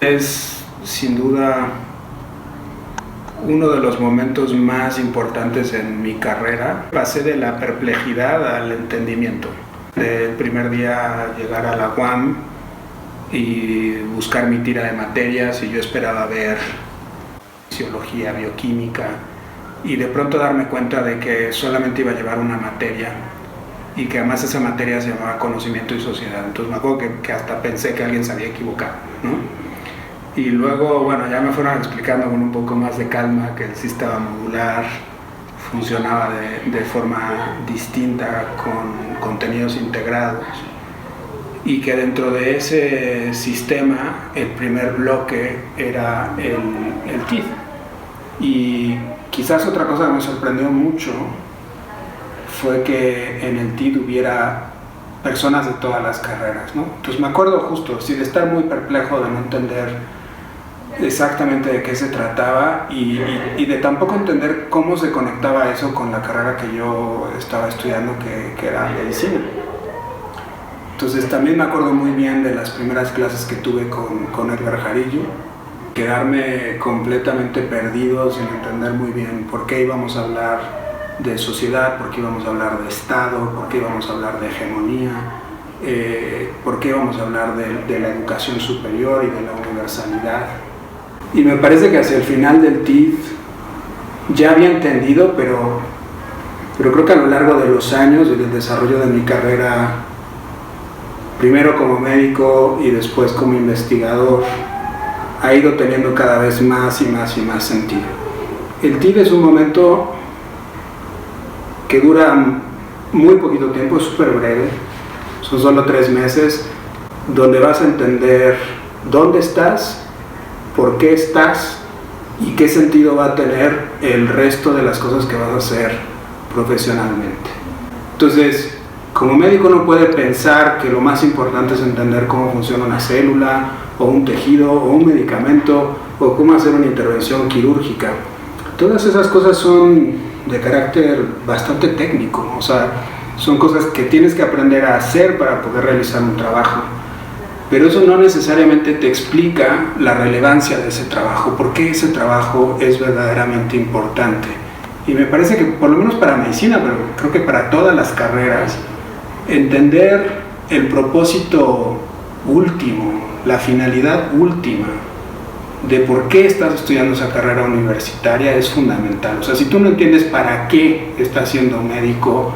Es sin duda uno de los momentos más importantes en mi carrera. Pasé de la perplejidad al entendimiento. Del primer día llegar a la UAM y buscar mi tira de materias, y yo esperaba ver fisiología, bioquímica, y de pronto darme cuenta de que solamente iba a llevar una materia, y que además esa materia se llamaba conocimiento y sociedad. Entonces me acuerdo que hasta pensé que alguien se había equivocado, ¿no? Y luego, bueno, ya me fueron explicando con un poco más de calma que el sistema modular funcionaba de forma distinta, con contenidos integrados, y que dentro de ese sistema el primer bloque era el TID. Y quizás otra cosa que me sorprendió mucho fue que en el TID hubiera personas de todas las carreras, ¿no? Entonces me acuerdo justo, sí, de estar muy perplejo, de no entender exactamente de qué se trataba y de tampoco entender cómo se conectaba eso con la carrera que yo estaba estudiando, que era medicina. Entonces también me acuerdo muy bien de las primeras clases que tuve con Edgar Jarillo, quedarme completamente perdido sin entender muy bien por qué íbamos a hablar de sociedad, por qué íbamos a hablar de Estado, por qué íbamos a hablar de hegemonía, por qué íbamos a hablar de la educación superior y de la universalidad. Y me parece que hacia el final del TID ya había entendido, pero creo que a lo largo de los años y del desarrollo de mi carrera, primero como médico y después como investigador, ha ido teniendo cada vez más y más y más sentido. El TID es un momento que dura muy poquito tiempo, es súper breve, son solo 3 meses, donde vas a entender dónde estás, por qué estás y qué sentido va a tener el resto de las cosas que vas a hacer profesionalmente. Entonces, como médico uno puede pensar que lo más importante es entender cómo funciona una célula, o un tejido, o un medicamento, o cómo hacer una intervención quirúrgica. Todas esas cosas son de carácter bastante técnico, o sea, son cosas que tienes que aprender a hacer para poder realizar un trabajo. Pero eso no necesariamente te explica la relevancia de ese trabajo, por qué ese trabajo es verdaderamente importante. Y me parece que, por lo menos para medicina, pero creo que para todas las carreras, entender el propósito último, la finalidad última de por qué estás estudiando esa carrera universitaria es fundamental. O sea, si tú no entiendes para qué estás siendo médico,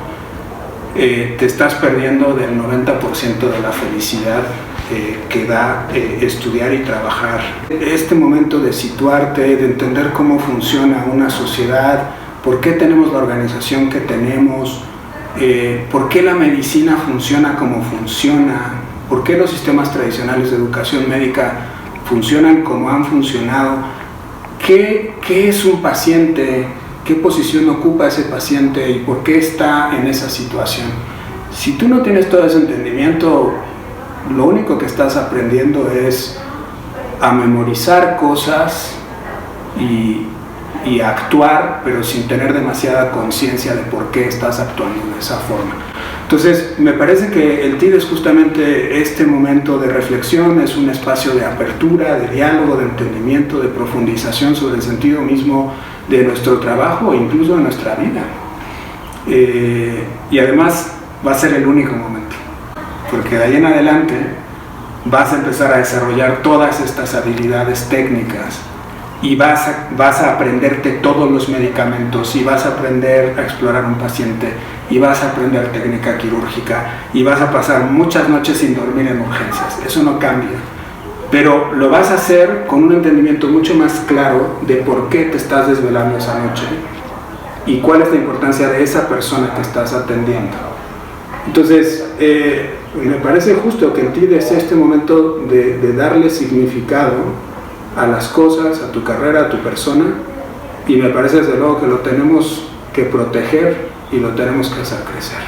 te estás perdiendo del 90% de la felicidad que da estudiar y trabajar. Este momento de situarte, de entender cómo funciona una sociedad, por qué tenemos la organización que tenemos, por qué la medicina funciona como funciona, por qué los sistemas tradicionales de educación médica funcionan como han funcionado, qué es un paciente, qué posición ocupa ese paciente y por qué está en esa situación. Si tú no tienes todo ese entendimiento, lo único que estás aprendiendo es a memorizar cosas y a actuar, pero sin tener demasiada conciencia de por qué estás actuando de esa forma. Entonces, me parece que el TID es justamente este momento de reflexión, es un espacio de apertura, de diálogo, de entendimiento, de profundización sobre el sentido mismo de nuestro trabajo e incluso de nuestra vida. Y además va a ser el único momento, porque de ahí en adelante vas a empezar a desarrollar todas estas habilidades técnicas y vas a aprenderte todos los medicamentos, y vas a aprender a explorar un paciente, y vas a aprender técnica quirúrgica, y vas a pasar muchas noches sin dormir en urgencias. Eso no cambia, pero lo vas a hacer con un entendimiento mucho más claro de por qué te estás desvelando esa noche y cuál es la importancia de esa persona que estás atendiendo. Entonces, me parece justo que el TID es este momento de darle significado a las cosas, a tu carrera, a tu persona, y me parece desde luego que lo tenemos que proteger y lo tenemos que hacer crecer.